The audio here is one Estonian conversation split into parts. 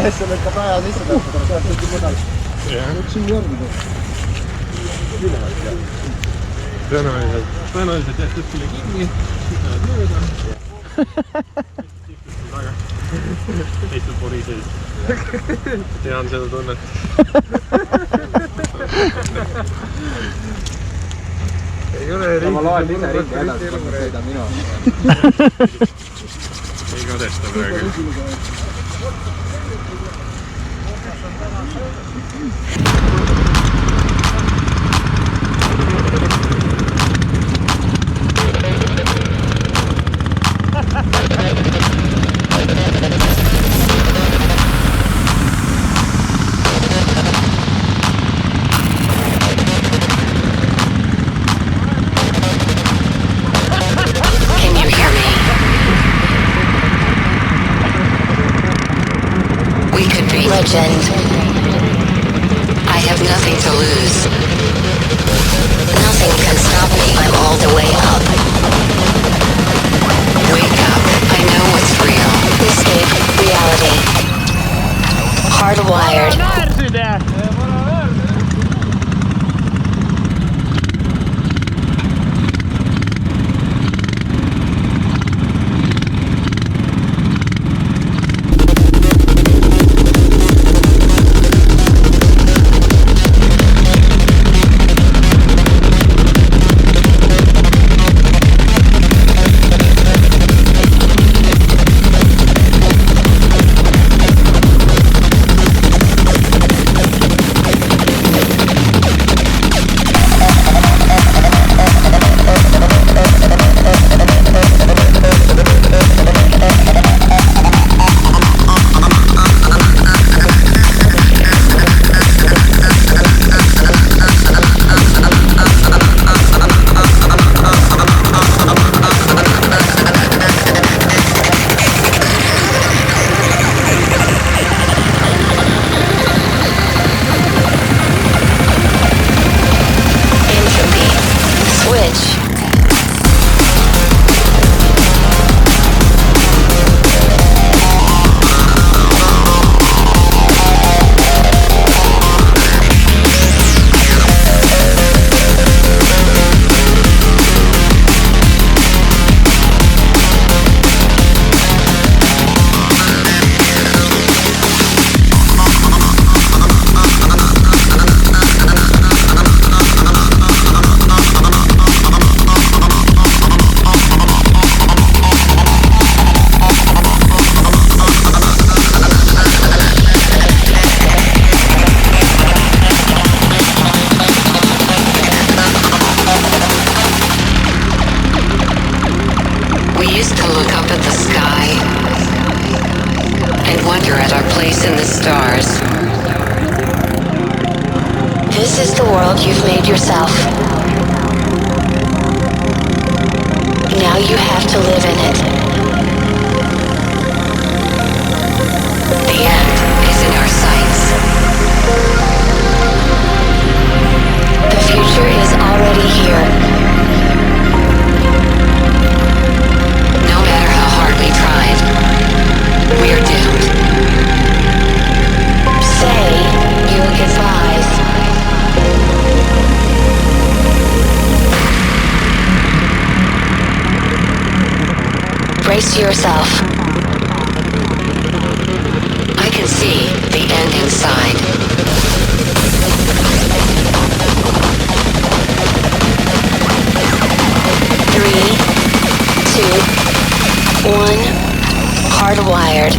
mees selle ikka päeva sisse tõmbab, sealt tegi mudal. Üks siin ei olnud. Tõenäoliselt jähtub külle kinni, siis lähevad mööda. Teistel poriseid. Tean seda tunnet. Ei ole riigi. Ma loen ise ringi edasi, kui sõidan minu. Ei kadesta praegu. Legend. I have nothing to lose. Nothing can stop me. I'm all the way up. Wake up. I know what's real. Escape reality. Hardwired. This is the world you've made yourself. Now you have to live in it. The end is in our sights. The future is already here. No matter how hard we tried, we're doomed. Say your goodbyes. Brace yourself. I can see the end inside. Three, two, one. Hardwired.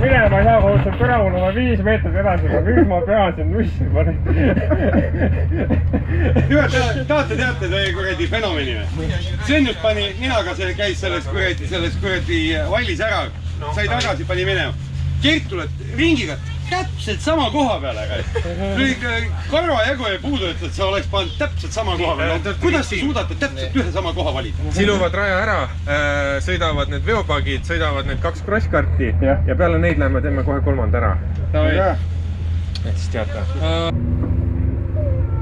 minema ei saa, kui otseselt kõrvunuma 5 meetrit edasi, aga nüüd ma pean siin nussi panen. Tahate teate teie kuradi fenomeni või? Sõnnut pani ninaga, see käis selles kuradi vallis ära, sai tagasi, pani minema. Kert tuleb ringiga täpselt sama koha peale. Karva jagu ei puudu, et sa oleks pannud täpselt sama koha peale. Kuidas te suudate täpselt ühe sama koha valida? Siluvad raja ära, sõidavad need veopagid, sõidavad need 2 crosskarti ja peale neid lähme teeme kohe 3. ära. Et siis teate.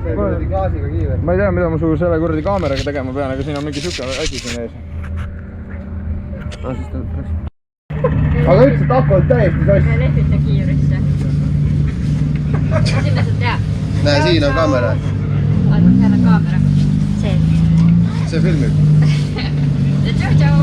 See kuradi gaasiga kiive. Ma ei tea, mida ma su selle kuradi kaameraga tegema pean, aga siin on mingi siuke asi siin ees. Aga üldse tako on täiesti sassi. Me lehvite kiirisse. Sinna sa tead. Näe, siin on kaamera. Seal on kaamera. See. See filmib. Tšau, tšau.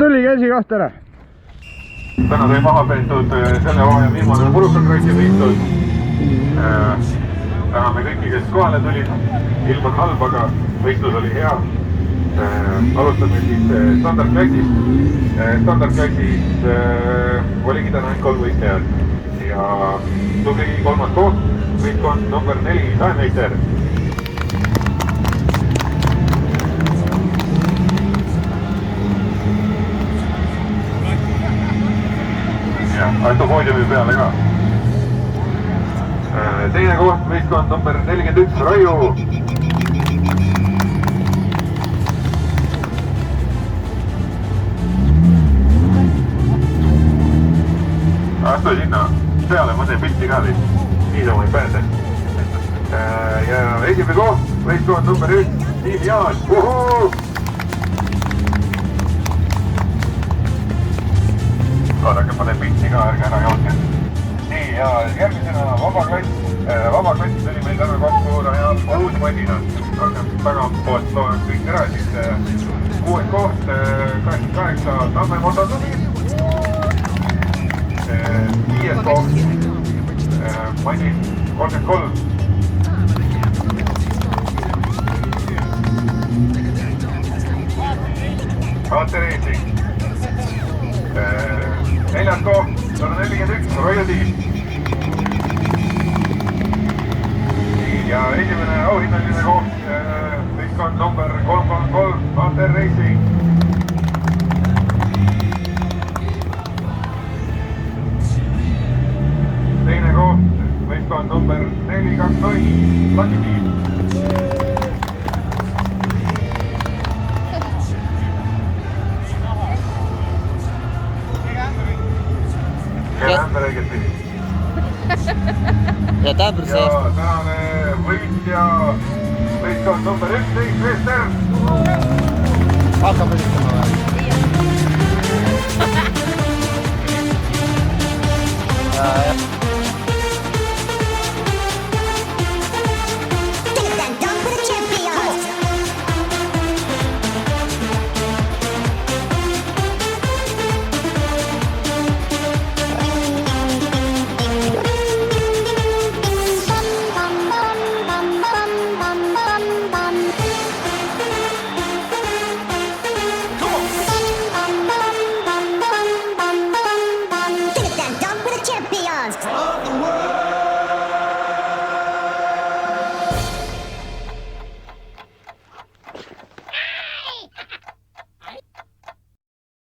Tuli käsi koht ära. Täna sai maha peetud selle hooaja viimane Purukalkrossi võistlus. Täname kõiki, kes kohale tulid. Ilm on halb, aga võistlus oli hea. Alustame siis standardklassist. Standardklassis oligi täna ainult 3 võistlejad. Ja tubli 3. koht, võistkond number 4, Taemeister. Aitu poodiumi peale ka. Teine koht, võistkond number 41, Raiu. astu sinna peale, ma teen pilti ka teid. Niisama ei pääse. Ja esimene koht, võistkond number 1, Tiim Jaan. Vaadake, ma teen pilti ka, ärge ära joonke. Nii, ja järgmisena vabaklassis tuli meil täna kokku Rajal Uus-Madina. Taga poolt loen kõik ära, siis 6. koht, 88 Tamme Mototumi. 5. koht, Madis 33. Ante Reising. 4. koht, 141, Roia Tiim. Ja esimene auhinnaline koht, võistkond number 333, Ante Reising. Teine koht, võistkond number 420, Laki Tiim. Kelle ämber õiget pidi? Ja täpselt see. Ja tänane võitja võistkond number 11, Vester. Hakkab üritama või?